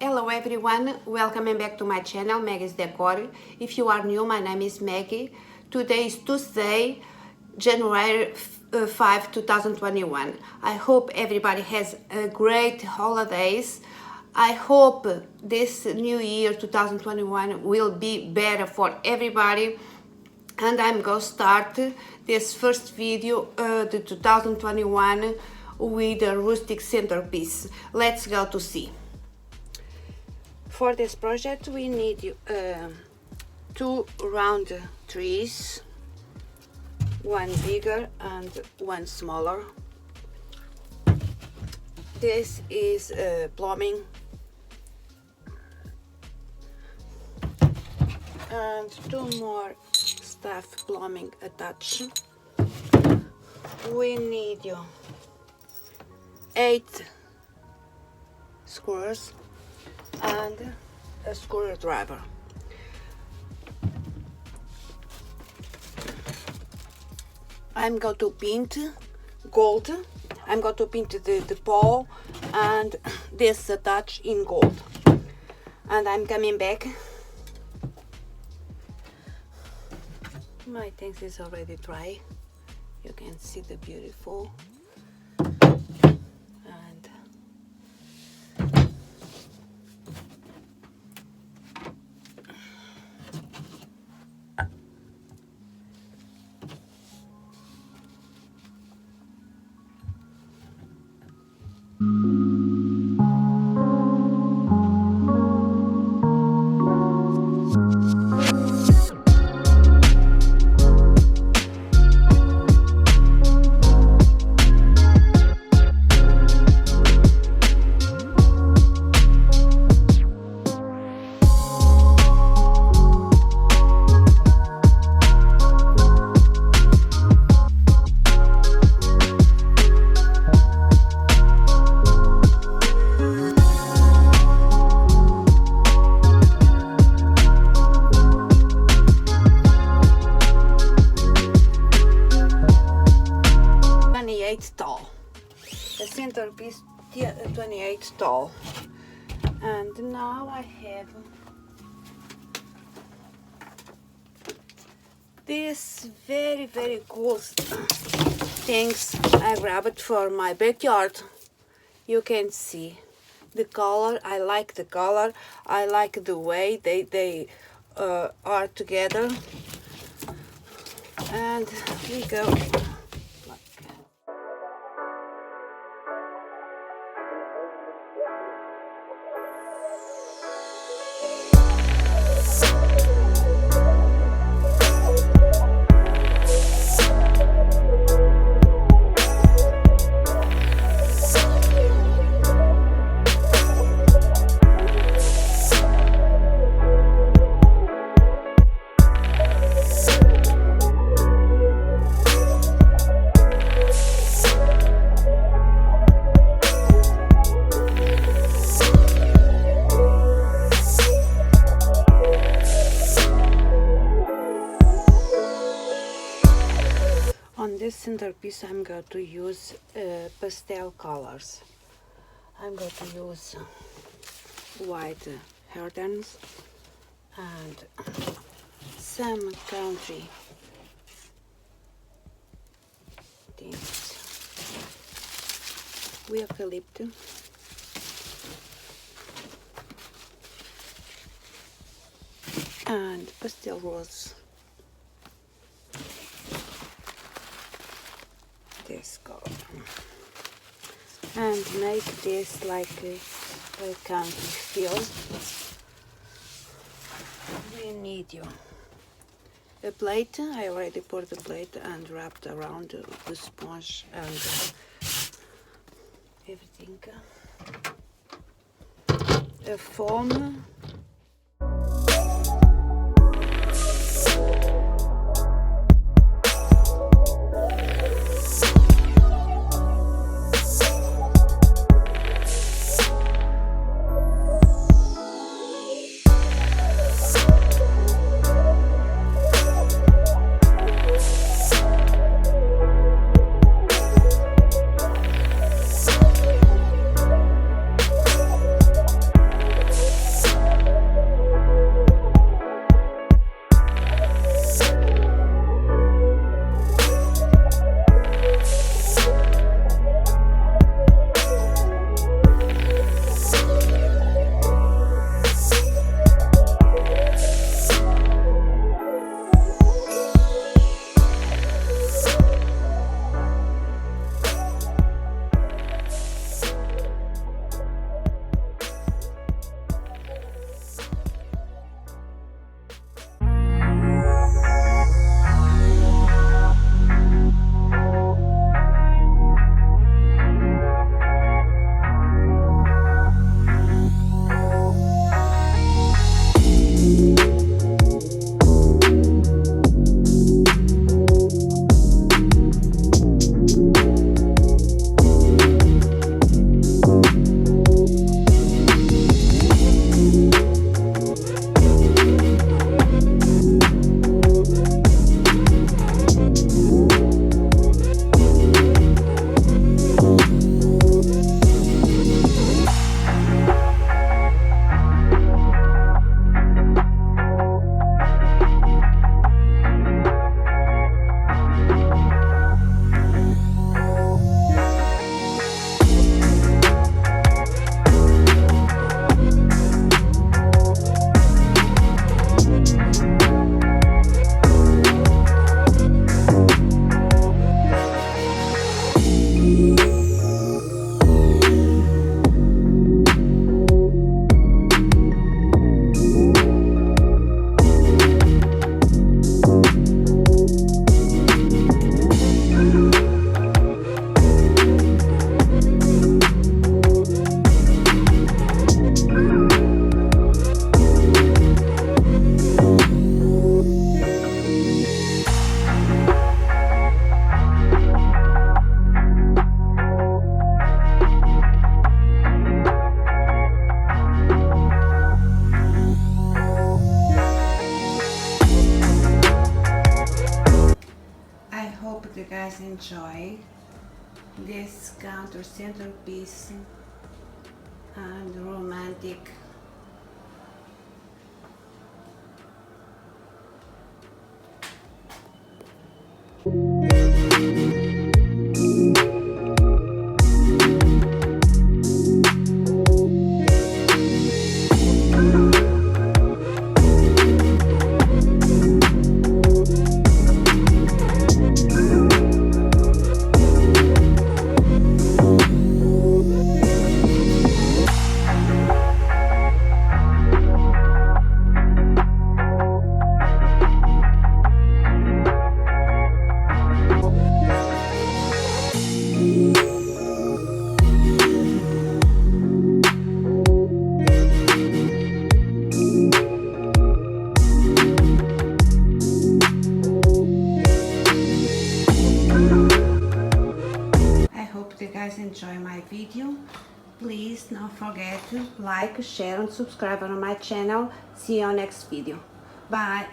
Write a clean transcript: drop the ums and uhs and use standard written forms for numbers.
Hello everyone, welcome back to my channel Maggie's Decor. If you are new, my name is Maggie. Today is Tuesday, January 5, 2021. I hope everybody has a great holidays. I hope this new year 2021 will be better for everybody. And I'm going to start this first video, the 2021, with the Rustic Centerpiece. Let's go to see. For this project we need two round trees, one bigger and one smaller. This is plumbing and two more stuff plumbing attached. We need 8 screws and a screwdriver. I'm going to paint gold. I'm going to paint the pole and this attached in gold. And I'm coming back. My tank is already dry. You can see the beautiful. Tall. The centerpiece 28 tall. And now I have this very cool things I grabbed for my backyard. You can see the color. I like the color. I like the way they are together. And we go. On this centerpiece I'm going to use pastel colors. I'm going to use white hardens and some country tints, eucalyptus, and pastel rose. This color and make this like a country feel. We need a plate. I already poured the plate and wrapped around the sponge and everything. A foam. guys enjoy this counter centerpiece and romantic. You guys enjoy my video. Please don't forget to like, share and subscribe on my channel. See you on next video. Bye.